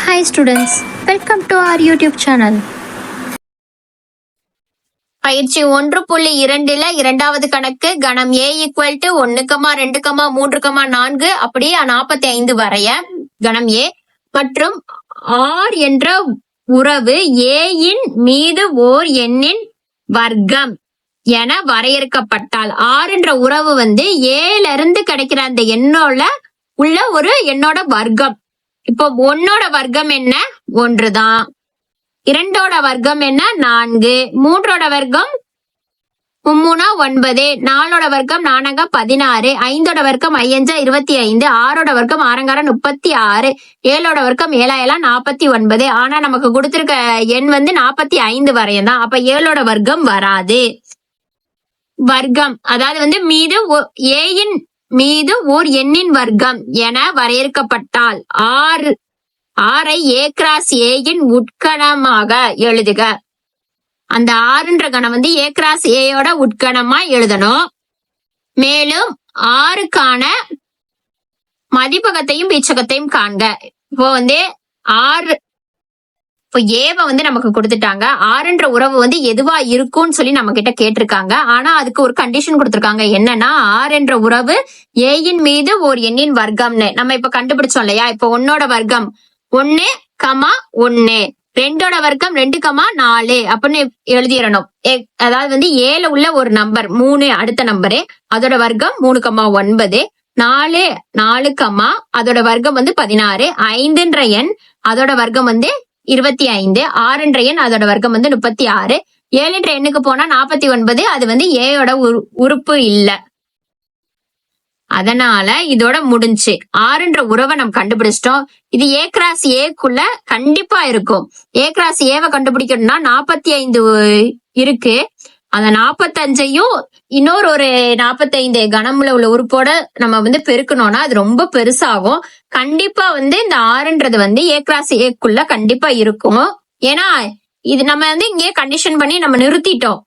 Hi students, welcome to our YouTube channel. பயிற்சி 1.2ல இரண்டாவது கணக்கு கணம் a ஈக்குவல் டு 1, 2, 3, 4 அப்படியே 45 வரைய கணம் a மற்றும் r என்ற உறவு a இன் மீது ஓர் எண்ணின் வர்க்கம் என வரையறுக்கப்பட்டால் r என்ற உறவு வந்து a இருந்து கிடைக்கிற அந்த எண்ணோட உள்ள ஒரு எண்ணோட வர்க்கம். இப்போ 1ஓட வர்க்கம் என்ன? 1 தான். 2ஓட வர்க்கம் என்ன? 4. 3ஓட வர்க்கம் 3 9. 4ஓட வர்க்கம் 4 16. 5ஓட வர்க்கம் 5 25. 6ஓட வர்க்கம் 6 36. 7ஓட வர்க்கம் 7 49. ஆனா நமக்கு கொடுத்திருக்க எண் வந்து 45 வரையும் தான். அப்ப 7ஓட வர்க்கம் வராது. வர்க்கம் அதாவது வந்து மீது a இன் மீது ஓர் எண்ணின் வர்க்கம் என வரையறுக்கப்பட்டால் ஆரை a கிராஸ் a இன் உட்கணமாக எழுதுக. அந்த ஆறுன்ற கணம் வந்து a கிராஸ் a யோட உட்கணமா எழுதணும். மேலும் ஆறுக்கான மதிப்பகத்தையும் வீச்சகத்தையும் காண்க. இப்போ வந்து ஆறு இப்போ ஏவை வந்து நமக்கு கொடுத்துட்டாங்க. ஆறுன்ற உறவு வந்து எதுவா இருக்கும்னு சொல்லி நம்ம கிட்ட கேட்டிருக்காங்க. ஆனா அதுக்கு ஒரு கண்டிஷன் கொடுத்திருக்காங்க. என்னன்னா ஆறு என்ற உறவு ஏயின் மீது ஒரு எண்ணின் வர்க்கம்னு நம்ம இப்ப கண்டுபிடிச்சோம் இல்லையா? இப்ப 1ஓட வர்க்கம் 1, 1. 2ஓட வர்க்கம் 2, 4 அப்படின்னு எழுதிடணும். அதாவது வந்து 7 உள்ள ஒரு நம்பர் 3 அடுத்த நம்பரு, அதோட வர்க்கம் 3, 9. 4, 4, அதோட வர்க்கம் வந்து 16. 5ன்ற எண் அதோட வர்க்கம் வந்து 25. 6ன்ற எண் அதோட வர்க்கம் வந்து 36. 7ன்ற எண்ணுக்கு போனா 49. அது வந்து ஏயோட உறுப்பு இல்ல. அதனால இதோட முடிஞ்சு. ஆறுன்ற உறவை நம்ம கண்டுபிடிச்சிட்டோம். இது a கிராஸ் ஏக்குள்ள கண்டிப்பா இருக்கும். a கிராஸ் ஏவை கண்டுபிடிக்கணும்னா 45 இருக்கு. அந்த 45ஐயும் இன்னொரு ஒரு 45 கணம்ல உள்ள உறுப்போட நம்ம வந்து பெருக்கணும்னா அது ரொம்ப பெருசாகும். கண்டிப்பா வந்து இந்த ஆறுன்றது வந்து a கிராஸ் ஏக்குள்ள கண்டிப்பா இருக்கும். ஏன்னா இது நம்ம வந்து இங்கே கண்டிஷன் பண்ணி நம்ம நிறுத்திட்டோம்.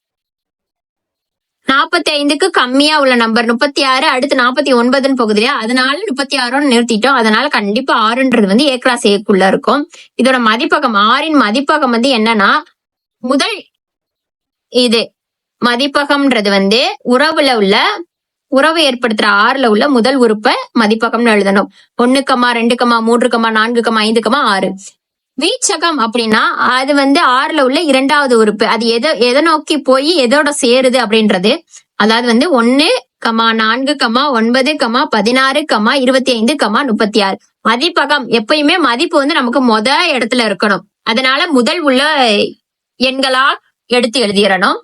45க்கு கம்மியா உள்ள நம்பர் 36, அடுத்து 49 போகுது இல்லையா? அதனால 36 நிறுத்திட்டோம். அதனால கண்டிப்பா ஆறுன்றது வந்து a கிராஸ் ஏக்குள்ள இருக்கும். இதோட மதிப்பகம் ஆறின் மதிப்பகம் வந்து என்னன்னா முதல் இது மதிப்பகம்ன்றது வந்து உறவு ஏற்படுத்துற ஆறுல உள்ள முதல் உறுப்பை மதிப்பகம்னு எழுதணும். 1, 2, 3, 4, 5, 6. வீச்சகம் அப்படின்னா அது வந்து ஆறுல உள்ள இரண்டாவது உறுப்பு. அது எதை நோக்கி போய் எதோட சேருது அப்படின்றது. அதாவது வந்து 1, 4, 9, 16, 25, 36. மதிப்பகம் எப்பயுமே மதிப்பு வந்து நமக்கு இடத்துல இருக்கணும். அதனால முதல் உள்ள எண்களா எடுத்து எழுதிடணும்.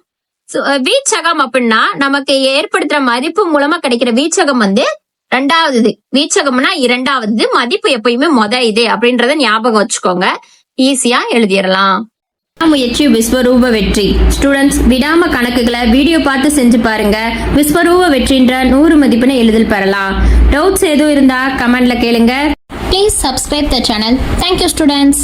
வீச்சகம் அப்படின்னா நமக்கு ஏற்படுத்துற மதிப்பு மூலமா கிடைக்கிற வீச்சகம் வந்து ரெண்டாவது. வீச்சகம்னா இரண்டாவது, மதிப்பு எப்பயுமே இது அப்படின்றத ஞாபகம் வச்சுக்கோங்க. ஈஸியா எழுதிடலாம். முயற்சி விஸ்வரூப வெற்றி. ஸ்டூடெண்ட்ஸ் விடாம கணக்குகளை வீடியோ பார்த்து செஞ்சு பாருங்க. விஸ்வரூப வெற்றின்ற 100 மதிப்பெண்ணை எளிதில் பெறலாம். டவுட்ஸ் எதுவும் இருந்தா கமெண்ட்ல கேளுங்க. Please subscribe the channel. Thank you students.